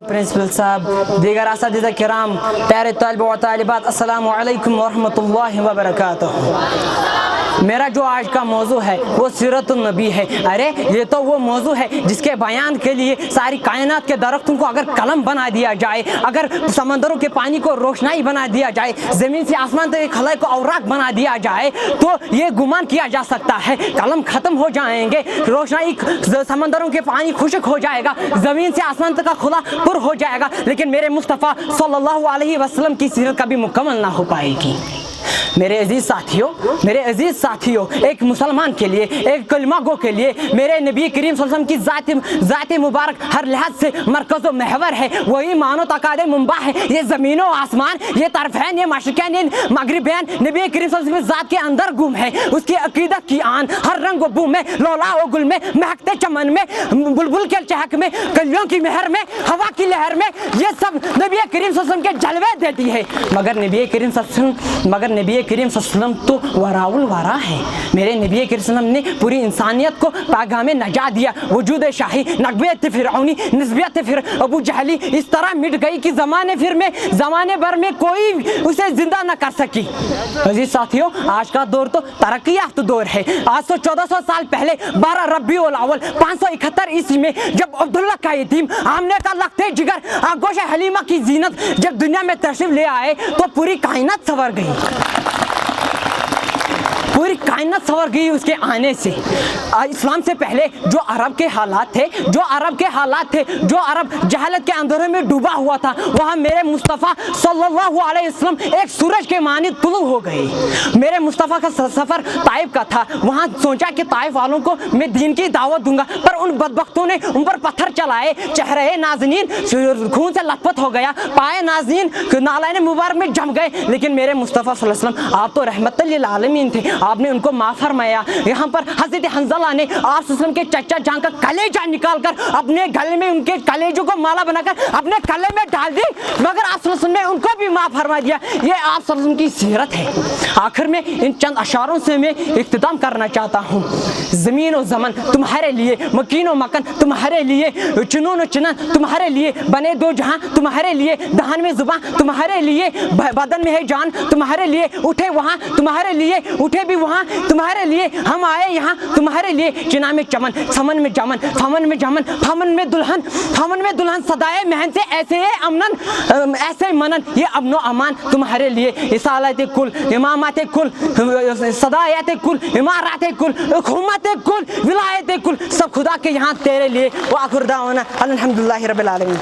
Principal साहब, दीगर असातिज़ा किराम, प्यारे तालिब व तालिबात, अस्सलामु अलैकुम व रहमतुल्लाहि व बरकातुहू। मेरा जो आज का मौजू है वो सीरतुन नबी है। अरे ये तो वो मौजू है जिसके बयान के लिए सारी कायनात के दरख्तों को अगर कलम बना दिया जाए, अगर समंदरों के पानी को रोशनाई बना दिया जाए, ज़मीन से आसमान तक खलाई को औराक बना दिया जाए, तो ये गुमान किया जा सकता है कलम ख़त्म हो जाएंगे, रोशनाई समंदरों के पानी खुश्क हो जाएगा, ज़मीन से आसमान तक का खुला पुर हो जाएगा, लेकिन मेरे मुस्तफ़ा सल्लल्लाहु अलैहि वसल्लम की सीरत कभी मुकम्मल ना हो पाएगी। मेरे अजीज़ साथियों, एक मुसलमान के लिए, एक कलमा गो के लिए मेरे नबी करीम सल्लल्लाहु अलैहि वसल्लम की ज़ात मुबारक हर लिहाज से मरकज़ व महवर है। वही मानो तकाद मुंबा है। ये ज़मीन व आसमान, ये तरफ़ैन, ये मशरिक़ैन, ये मगरिबैन नबी करीम सल्लल्लाहु अलैहि वसल्लम की ज़ात के अंदर गुम है। उसकी अक़ीदत की आन हर रंग व बू में, लौला व गुल में, महकते चमन में, बुलबुल के चहक में, कलियों की महर में, हवा की लहर में, ये सब नबी करीम सल्लल्लाहु अलैहि वसल्लम के जलवे देती है। मगर नबी करीम सल्लल्लाहु अलैहि वसल्लम तो वराउल वरा है। मेरे नबी करीम सल्लल्लाहु अलैहि वसल्लम ने पूरी इंसानियत को पैगाम नजात दिया। वजूद शाही, नकबियत फिरौनी, निस्बियत फिर अबू जहली इस तरह मिट गई कि ज़माने भर में कोई उसे जिंदा न कर सकी। अजीज साथियों, आज का दौर तो तरक्की याफ्ता दौर है। आज से 1400 साल पहले 12 रबीउल अव्वल 571 ईस्वी में जब अब्दुल्ला का यतीम आमने का लखते जिगर आगोश हलीमा की जीनत जब दुनिया में तशरीफ ले आए तो पूरी कायनात संवर गई। पूरी कायनात संवर गई उसके आने से। इस्लाम से पहले जो अरब के हालात थे, जो अरब जहालत के अंधेरे में डूबा हुआ था, वहाँ मेरे मुस्तफ़ा सल्लल्लाहु अलैहि वसल्लम एक सूरज के मानी तुलू हो गए। मेरे मुस्तफ़ा का सफ़र ताइफ का था। वहाँ सोचा कि ताइफ वालों को मैं दीन की दावत दूंगा, पर उन बदबख्तों ने उन पर पत्थर चलाए। चेहरे नाज़नीन खून से लथपथ हो गया, पाए नाज़नीन नालैन मुबारक में जम गए। लेकिन मेरे मुस्तफ़ा सल्लल्लाहु अलैहि वसल्लम आप तो रहमतुल लिल आलमीन थे, आपने उनको माफ़ फरमाया। यहाँ पर हज़रत हंज़ला ने आप सल्लल्लाहु अलैहि वसल्लम के चच्चा जान का कलेजा निकालकर अपने गले में, उनके कलेजों को माला बनाकर अपने गले में डाल दी, मगर आप सल्लल्लाहु अलैहि वसल्लम ने उनको भी माफ़ फरमा दिया। ये आप सल्लल्लाहु अलैहि वसल्लम की सीरत है। आखिर में इन चंद अशारों से मैं इख्तिताम करना चाहता हूँ। ज़मीन व ज़मन तुम्हारे लिए, मकीन व मकन तुम्हारे लिए, चुनून व चुनन तुम्हारे लिए, बने दो जहाँ तुम्हारे लिए, दहन में ज़ुबान तुम्हारे लिए, बदन में है जान तुम्हारे लिए, उठे वहाँ तुम्हारे लिए, उठे भी वहाँ तुम्हारे लिए, हम आए यहाँ तुम्हारे लिए। चिना में चमन, समन में जमन, फमन में जमन, फमन में दुल्हन सदाए महन से ऐसे अमनन ऐसे मनन, ये अमनो अमान तुम्हारे लिए। इसालत कुल, इमामत कुल, सदायत कुल, इमारत कुल, हुकूमत कुल, विलायत कुल, सब खुदा के यहाँ तेरे लिए। व आखिर दावाना अल्हम्दुलिल्लाहि रब्बिल आलमीन।